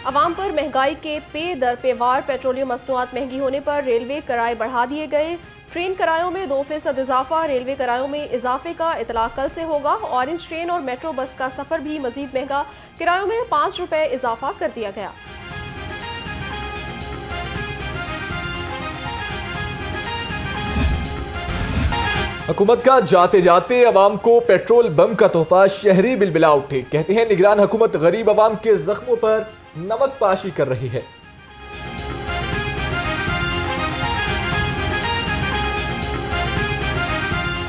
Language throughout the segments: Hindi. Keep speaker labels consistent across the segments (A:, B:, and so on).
A: अवाम पर महंगाई के पे दर पे वार पेट्रोलियम मसनूआत महंगी होने पर रेलवे किराए बढ़ा दिए गए। ट्रेन किरायों में 2% इजाफा। रेलवे किरायों में इजाफे का इतला कल से होगा। ऑरेंज ट्रेन और मेट्रो बस का सफर भी मजीद महंगा। किरायों में 5 रुपए इजाफा कर दिया गया।
B: हुकूमत का जाते जाते अवाम को पेट्रोल बम का तोहफा। शहरी बिलबिला उठे। कहते हैं निगरान हुकूमत गरीब अवाम के जख्मों पर नमक पाशी कर रही है।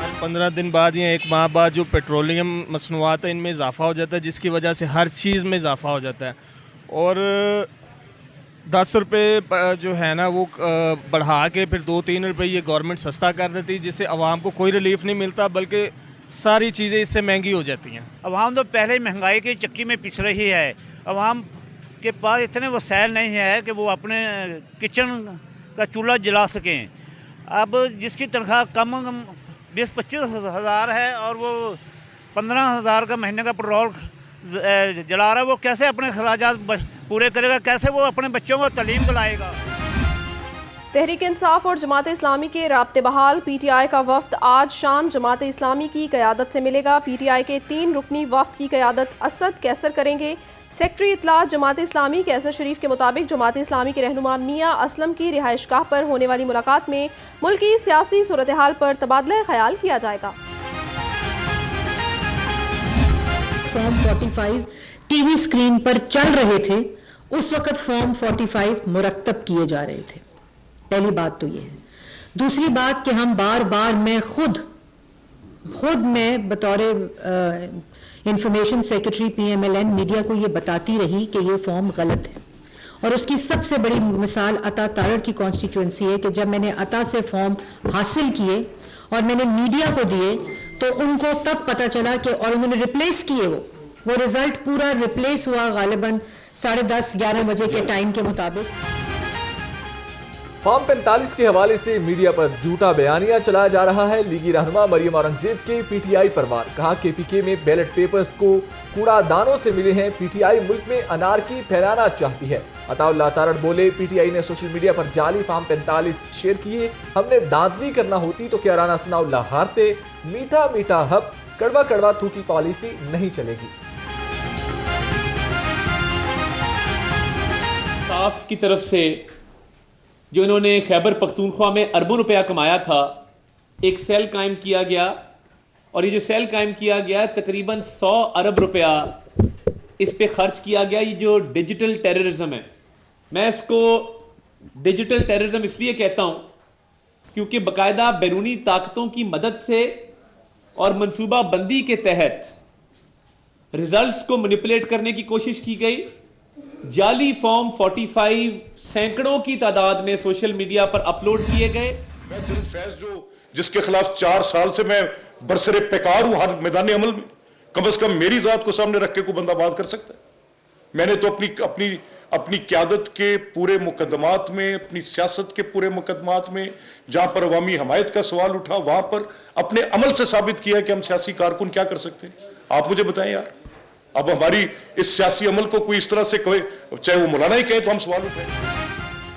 C: आज 15 दिन बाद या 1 माह बाद जो पेट्रोलियम मसनूआत है इनमें इजाफा हो जाता है, जिसकी वजह से हर चीज़ में इजाफा हो जाता है। और 10 रुपये जो है ना वो बढ़ा के फिर 2-3 रुपये ये गवर्नमेंट सस्ता कर देती है, जिससे आवाम को कोई रिलीफ नहीं मिलता, बल्कि सारी चीज़ें इससे महंगी हो जाती हैं।
D: आवाम तो पहले ही महंगाई की चक्की में पिस रही है। आवाम के पास इतने वसाइल नहीं है कि वो अपने किचन का चूल्हा जला सकें। अब जिसकी तनख्वाह कम 20-25 हज़ार है और वो 15 हज़ार का महीने का पेट्रोल जला रहा है, वो कैसे अपने खराजात पूरे करेगा, कैसे वो अपने बच्चों को तालीम दिलाएगा।
A: तहरीक इंसाफ और जमात इस्लामी के राब्ते बहाल। पीटीआई का वफ्द आज शाम जमात इस्लामी की क़यादत से मिलेगा। पीटीआई के 3 रुकनी वफ्द की क़यादत असद कैसर करेंगे। सेक्रेटरी इत्तलात जमात इस्लामी कैसर शरीफ के मुताबिक जमात इस्लामी के रहनुमा मियाँ असलम की रिहाइशगाह पर होने वाली मुलाकात में मुल्क की सियासी सूरत हाल पर तबादला ख्याल किया जाएगा।
E: फॉर्म 45 टीवी स्क्रीन पर चल रहे थे, उस वक्त फॉर्म 45 मुरतब किए जा रहे थे। पहली बात तो ये है। दूसरी बात कि हम बार बार मैं खुद बतौर इंफॉर्मेशन सेक्रेटरी PMLN मीडिया को ये बताती रही कि ये फॉर्म गलत है। और उसकी सबसे बड़ी मिसाल अता तारड़ की कॉन्स्टिट्यूएंसी है कि जब मैंने अता से फॉर्म हासिल किए और मैंने मीडिया को दिए तो उनको तब पता चला कि और उन्होंने रिप्लेस किए वो रिजल्ट पूरा रिप्लेस हुआ गालिबन 10:30-11 बजे के टाइम के मुताबिक।
B: फॉर्म 45 के हवाले से मीडिया पर झूठा बयानिया चलाया जा रहा है। लीगी रहनुमा मरियम औरंगजेब के PTI पर वार। कहा KPK में बैलेट पेपर्स को कूड़ादानों से मिले हैं। PTI मुल्क में अनारकी फैलाना चाहती है। अताउल्लाह तारड़ बोले PTI ने सोशल मीडिया पर जाली फॉर्म 45 शेयर किए। हमने दांतली करना होती तो क्या राना सनाउल्लाह हारते। मीठा मीठा हब कड़वा कड़वा थू की पॉलिसी नहीं चलेगी।
F: साफ की तरफ से जो इन्होंने खैबर पख्तूनख्वा में अरबों रुपया कमाया था, एक सेल कायम किया गया और ये जो सेल कायम किया गया तकरीबन 100 अरब रुपया इस पे खर्च किया गया। ये जो डिजिटल टेररिज्म है, मैं इसको डिजिटल टेररिज्म इसलिए कहता हूं क्योंकि बाकायदा बैरूनी ताकतों की मदद से और मनसूबा बंदी के तहत रिजल्ट्स को मैनिपुलेट करने की कोशिश की गई। जाली फॉर्म 45 सैकड़ों की तादाद में सोशल मीडिया पर अपलोड किए गए।
G: मैं फैज जो जिसके खिलाफ 4 साल से मैं बरसरे पेकार हूं हर मैदान अमल में, कम से कम मेरी जात को सामने रख के कोई बंदा बात कर सकता है। मैंने तो अपनी क्यादत के पूरे मुकदमात में, अपनी सियासत के पूरे मुकदमात में जहां पर अवामी हमायत का सवाल उठा वहां पर अपने अमल से साबित किया कि हम सियासी कारकुन क्या कर सकते हैं। आप मुझे बताएं यार, अब हमारी इस सियासी अमल को कोई इस तरह से कहे, चाहे वो मौलाना ही कहे, तो हम सवाल उठाएं।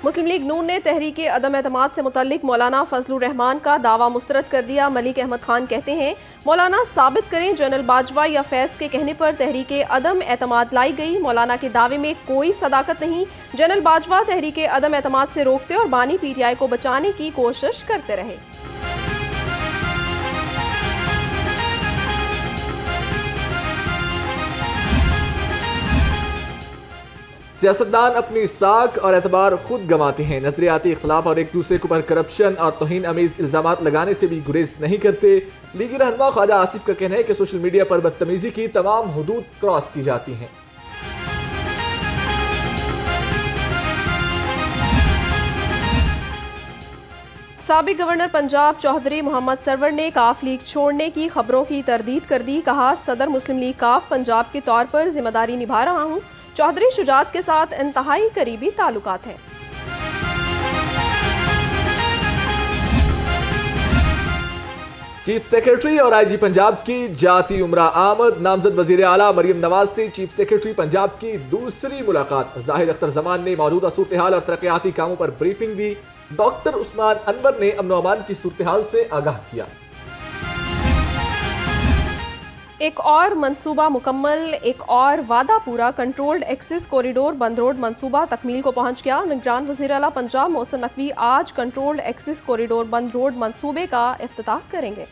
A: मुस्लिम लीग नून ने तहरीक अदम एतमाद से मुतल्लिक मौलाना फजलुर रहमान का दावा मुस्तरद कर दिया। मलिक अहमद खान कहते हैं मौलाना साबित करें जनरल बाजवा या फैज के कहने पर तहरीक अदम एतमाद लाई गई। मौलाना के दावे में कोई सदाकत नहीं। जनरल बाजवा तहरीक अदम एतमाद से रोकते और बानी PTI को बचाने की कोशिश करते रहे।
B: सियासतदान अपनी साख और एतबार खुद गंवाते हैं। नजरियाती इख्तलाफ और एक दूसरे के ऊपर करप्शन और तौहीन अमीज इल्जामात लगाने से भी गुरेज नहीं करते। लीगी रहनुमा ख्वाजा आसिफ का कहना है कि सोशल मीडिया पर बदतमीजी की तमाम हुदूद क्रॉस की जाती हैं।
A: साबिक गवर्नर पंजाब चौधरी मोहम्मद सरवर ने काफ लीग छोड़ने की खबरों की तरदीद कर दी। कहा सदर मुस्लिम लीग काफ पंजाब के तौर पर जिम्मेदारी निभा रहा हूं। चौधरी शुजात के साथ इंतहाई करीबी ताल्लुकात हैं।
B: चीफ सेक्रेटरी और आईजी पंजाब की जाती उमरा आमद। नामजद वजीर आला मरियम नवाज से चीफ सेक्रेटरी पंजाब की दूसरी मुलाकात। जाहिद अख्तर जमान ने मौजूदा सूरत हाल और तरक्याती कामों पर ब्रीफिंग दी। डॉक्टर उस्मान अनवर ने अमन अमान की सूरत हाल से आगाह किया।
A: एक और मंसूबा मुकम्मल, एक और वादा पूरा। कंट्रोल्ड एक्सेस कॉरिडोर बंद रोड मंसूबा तकमील को पहुंच गया। निगरान वज़ीर आला पंजाब मोहसिन नकवी आज कंट्रोल्ड एक्सेस कॉरिडोर बंद रोड मंसूबे का इफ्तिताह करेंगे।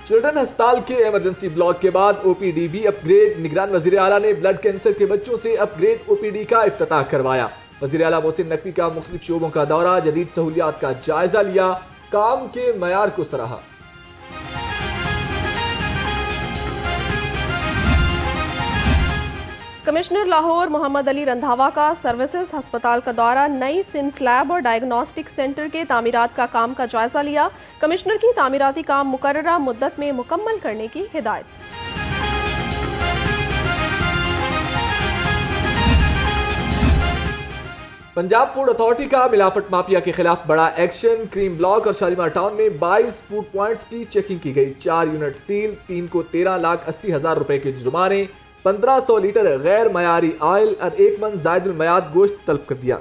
B: चिल्ड्रन अस्पताल के इमरजेंसी ब्लॉक के बाद ओपीडी भी अपग्रेड। निगरान वज़ीर आला ने ब्लड कैंसर के बच्चों से अपग्रेड ओपीडी का इफ्तिताह करवाया। वज़ीर आला मोहसिन नकवी का मुख्तलिफ शोबों का दौरा, जदीद सहूलियात का जायजा लिया, काम के मयार को सराहा।
A: कमिश्नर लाहौर मोहम्मद अली रंधावा का सर्विसेज अस्पताल का दौरा, नई सिम्स लैब और डायग्नोस्टिक सेंटर के तामीरात का काम का जायजा लिया। कमिश्नर की तामीराती काम मुकर्ररा मुद्दत में मुकम्मल करने की हिदायत।
B: पंजाब फूड अथॉरिटी का मिलावट माफिया के खिलाफ बड़ा एक्शन। क्रीम ब्लॉक और शालीमार टाउन में 22 फूड पॉइंट्स की चेकिंग की गई। 4 यूनिट सील, 3 को 13,80,000 रुपए के जुर्माने, 1500 लीटर गैर मयारी ऑयल और 1 मन जायदुल मयाद गोश्त तलब कर दिया।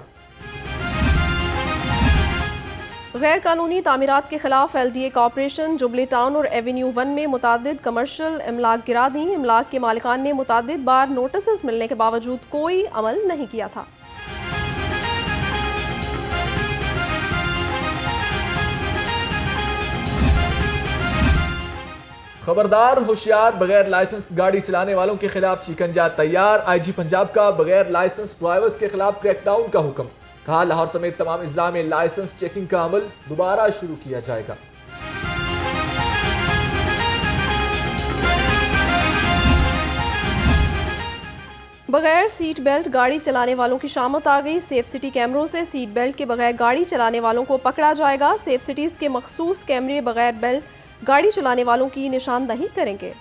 A: गैर कानूनी तामीरात के खिलाफ LDA का ऑपरेशन। जुबली टाउन और एवेन्यू 1 में मुतादिद कमर्शियल इमलाक गिरा दी। इमलाक के मालिकान ने मुतादिद बार नोटिस मिलने के बावजूद कोई अमल नहीं किया था।
B: खबरदार होशियार, बगैर लाइसेंस गाड़ी चलाने वालों के खिलाफ शिकंजा तैयार। आईजी पंजाब का बगैर लाइसेंस ड्राइवर्स के खिलाफ क्रैकडाउन का हुक्म। कहा लाहौर समेत तमाम इजला में लाइसेंस चेकिंग का अमल दोबारा शुरू किया जाएगा।
A: बगैर सीट बेल्ट गाड़ी चलाने वालों की शामत आ गई। सेफ सिटी कैमरों से सीट बेल्ट के बगैर गाड़ी चलाने वालों को पकड़ा जाएगा। सेफ सिटीज के मखसूस कैमरे बगैर बेल्ट गाड़ी चलाने वालों की निशानदही करेंगे।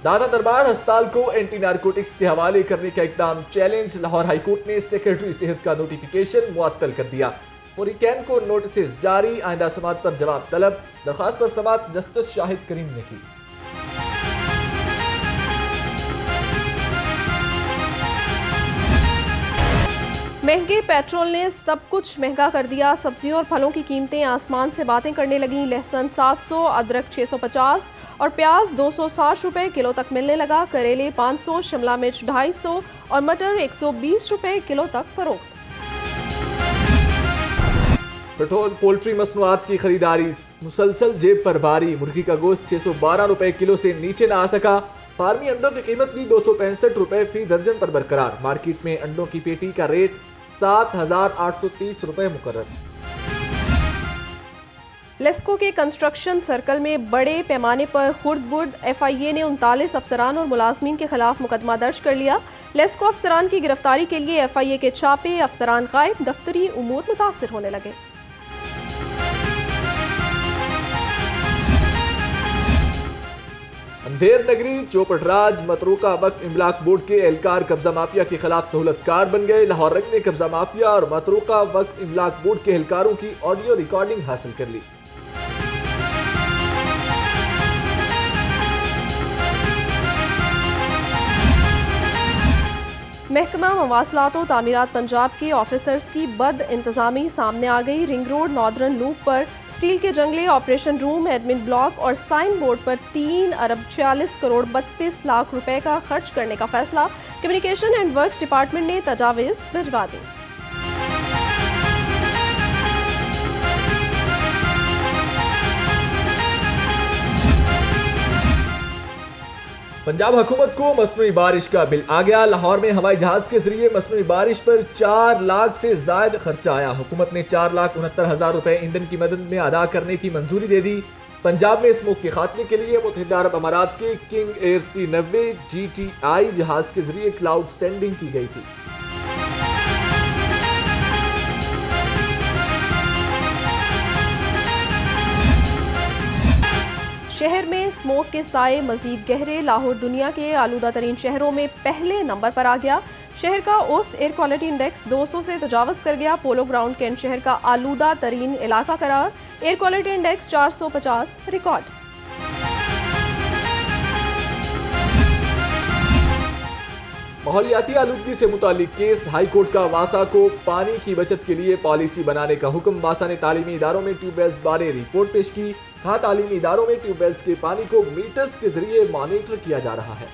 B: दादा दरबार अस्पताल को एंटी नारकोटिक्स के हवाले करने का इकदाम चैलेंज। लाहौर हाईकोर्ट ने सेक्रेटरी सेहत का नोटिफिकेशन मुअत्तल कर दिया। मुरीकैन को नोटिस जारी, आइंदा समात पर जवाब तलब। दरखास्त पर समात जस्टिस शाहिद करीम ने की।
A: महंगे पेट्रोल ने सब कुछ महंगा कर दिया। सब्जियों और फलों की कीमतें आसमान से बातें करने लगीं। लहसुन 700, अदरक 650 और प्याज 260 रुपए किलो तक मिलने लगा। करेले 500, शिमला मिर्च 250 और मटर 120 रुपए किलो तक फरोख्त।
B: पेट्रोल पोल्ट्री मसनूआत की खरीदारी मुसलसल जेब पर भारी। मुर्गी का गोश्त 612 रुपए किलो से नीचे न आ सका। फार्मी अंडों की कीमत भी 265 रुपए फी दर्जन पर बरकरार। मार्केट में अंडों की पेटी का रेट 7,830 रुपए मुकर्रर।
A: लेस्को के कंस्ट्रक्शन सर्कल में बड़े पैमाने पर खुर्द-बुर्द। FIA ने 39 अफसरान और मुलाजमीन के खिलाफ मुकदमा दर्ज कर लिया। लेस्को अफसरान की गिरफ्तारी के लिए FIA के छापे, अफसरान गायब, दफ्तरी उमूर मुतासिर होने लगे।
B: अंधेर नगरी चौपटराज मतरूका वक्फ इमलाक बोर्ड के एहलकार कब्जा माफिया के खिलाफ सहूलतकार बन गए। लाहौर रंग ने कब्जा माफिया और मतरूका वक्फ इमलाक बोर्ड के एहलकारों की ऑडियो रिकॉर्डिंग हासिल कर ली।
A: महकमा मवासलात व तामीरात पंजाब के ऑफिसर्स की बद इंतजामी सामने आ गई। रिंग रोड नॉर्दर्न लूप पर स्टील के जंगले, ऑपरेशन रूम, एडमिन ब्लॉक और साइन बोर्ड पर 3 अरब 46 करोड़ 32 लाख रुपए का खर्च करने का फैसला। कम्युनिकेशन एंड वर्क्स डिपार्टमेंट ने तजावीज़ भिजवा दी।
B: पंजाब हुकूमत को मसनूई बारिश का बिल आ गया। लाहौर में हवाई जहाज के जरिए मसनूई बारिश पर 4 लाख से ज्यादा खर्चा आया। हुकूमत ने 4,69,000 रुपए ईंधन की मदद में अदा करने की मंजूरी दे दी। पंजाब में स्मोक के खात्मे के लिए मुत्तहिदा अरब अमारात के किंग एयर C-90 GTI जहाज के जरिए क्लाउड सेंडिंग की गई थी।
A: शहर में स्मोक के साए मजीद गहरे, लाहौर दुनिया के आलूदा तरीन शहरों में पहले नंबर पर आ गया। शहर का औसत एयर क्वालिटी इंडेक्स 200 से तजावज़ कर गया। पोलो ग्राउंड कैंट शहर का आलूदा तरीन इलाका करार, एयर क्वालिटी इंडेक्स 450 रिकॉर्ड।
B: माहौलियाती आलूदगी से मुतालिक केस, हाई कोर्ट का वासा को पानी की बचत के लिए पॉलिसी बनाने का हुक्म। वासा ने तालीमी इदारों में ट्यूबवेल्स बारे रिपोर्ट पेश की। कहा, तालीमी इदारों में ट्यूबवेल्स के पानी को मीटर्स के जरिए मॉनिटर किया जा रहा है।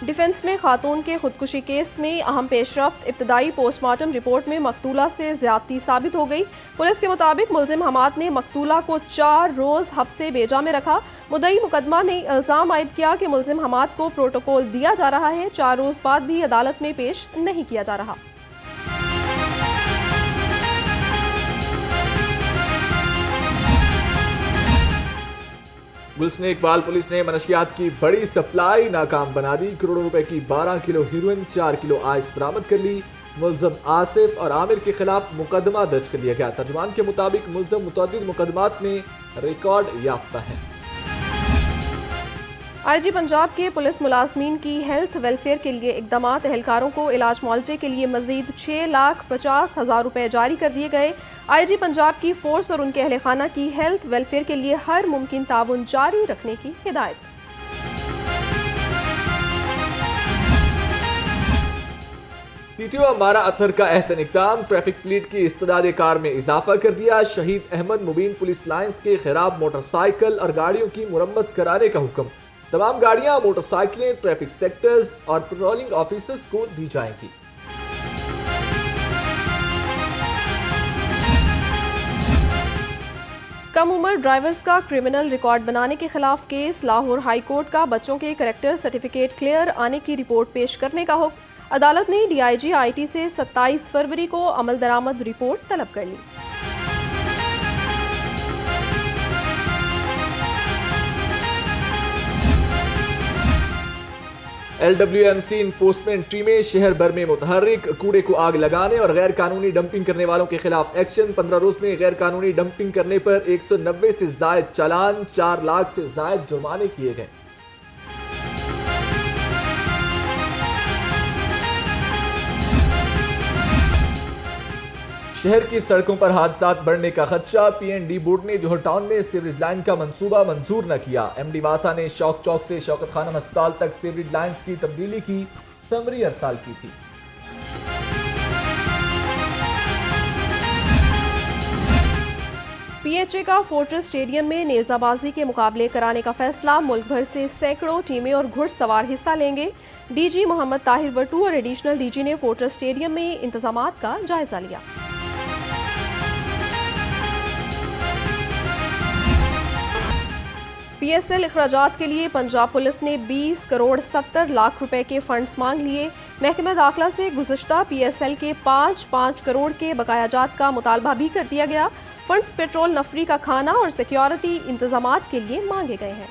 A: डिफेंस में खातून के खुदकुशी केस में अहम पेशरफ्त, इब्तदाई पोस्टमार्टम रिपोर्ट में मकतूला से ज्यादती साबित हो गई। पुलिस के मुताबिक मुलजिम हमाद ने मकतूला को 4 रोज हब्से बेजा में रखा। मुद्दई मुकदमा ने इल्जाम आयद किया कि मुलजिम हमाद को प्रोटोकॉल दिया जा रहा है, 4 रोज बाद भी अदालत में पेश नहीं किया जा रहा।
B: गुलशन इकबाल पुलिस ने मनशियात की बड़ी सप्लाई नाकाम बना दी। करोड़ों रुपए की 12 किलो हीरोइन, 4 किलो आइस बरामद कर ली। मुलजम आसिफ और आमिर के खिलाफ मुकदमा दर्ज कर लिया गया। तर्जुमान के मुताबिक मुलजम मुतअद्दिद मुकदमात में रिकॉर्ड याफ्ता है।
A: आईजी पंजाब के पुलिस मुलाजमीन की हेल्थ वेलफेयर के लिए इकदामात, एहलकारों को इलाज मुआवजे के लिए मजीद 6,50,000 रुपए जारी कर दिए गए। आईजी पंजाब की फोर्स और उनके अहल खाना की हेल्थ वेलफेयर के लिए हर मुमकिन ताउन जारी रखने की हिदायत।
B: टीटीओ अमारा अतर का अहसन इक़दाम, ट्रैफिक पुलिस की इस्तेदाद कार में इजाफा कर दिया। शहीद अहमद मुबीन पुलिस लाइंस के खराब मोटरसाइकिल और गाड़ियों की मुरम्मत कराने का हुक्म। तमाम गाड़ियां, मोटरसाइकिलें ट्रैफिक सेक्टर्स और पेट्रोलिंग ऑफिसर्स को दी जाएंगी।
A: कम उम्र ड्राइवर्स का क्रिमिनल रिकॉर्ड बनाने के खिलाफ केस, लाहौर हाई कोर्ट का बच्चों के करैक्टर सर्टिफिकेट क्लियर आने की रिपोर्ट पेश करने का हुक्म। अदालत ने DIG IT से 27 फरवरी को अमल दरामद रिपोर्ट तलब कर ली।
B: LWMC इन्फोर्समेंट टीमें शहर भर में मुतहर्रिक, कूड़े को आग लगाने और गैर कानूनी डंपिंग करने वालों के खिलाफ एक्शन। 15 रोज में गैर कानूनी डंपिंग करने पर 190 से जायद चालान, 4 लाख से जायद जुर्माने किए गए। शहर की सड़कों पर हादसात बढ़ने का खदशा। PND बोर्ड ने जोहर टाउन में सीवरेज लाइन का मंसूबा मंजूर न किया। MD वासा ने शौक चौक से शौकत खानम अस्पताल तक सीवरेज लाइन्स की तब्दीली की समरी अरसाल की थी।
A: PHA का फोर्ट्रेस स्टेडियम में नेजाबाजी के मुकाबले कराने का फैसला। मुल्क भर से सैकड़ों टीमें और घुड़सवार हिस्सा लेंगे। DG मोहम्मद ताहिर वटू और एडिशनल DG ने फोर्ट्रेस स्टेडियम में इंतजामात का जायजा लिया। PSL अखराजात के लिए पंजाब पुलिस ने 20 करोड़ 70 लाख रुपए के फंड्स मांग लिए। महकमा दाखिला से गुज़श्ता PSL के 5 करोड़ के बकायाजात का मुतालबा भी कर दिया गया। फंड्स पेट्रोल, नफरी का खाना और सिक्योरिटी इंतजामात के लिए मांगे गए हैं।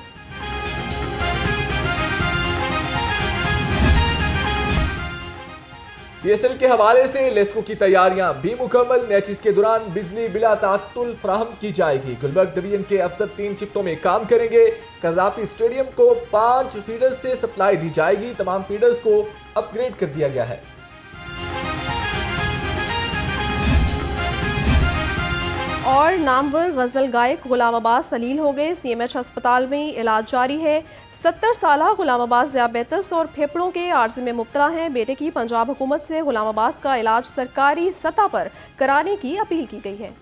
B: PSL के हवाले से लेस्को की तैयारियां भी मुकम्मल। मैचेस के दौरान बिजली बिला तात्तुल फराहम की जाएगी। गुलबर्ग डिवीजन के अफसर 3 शिफ्टों में काम करेंगे। कज़ाफी स्टेडियम को 5 फीडर्स से सप्लाई दी जाएगी। तमाम फीडर्स को अपग्रेड कर दिया गया है।
A: और नामवर गजल गायक गुलाम अब्बास सलील हो गए। CMH अस्पताल में इलाज जारी है। 70 साला गुलाम अब्बास ज़ियाबेतस और फेफड़ों के आर्ज़े में मुब्तला हैं। बेटे की पंजाब हुकूमत से गुलाम अब्बास का इलाज सरकारी सतह पर कराने की अपील की गई है।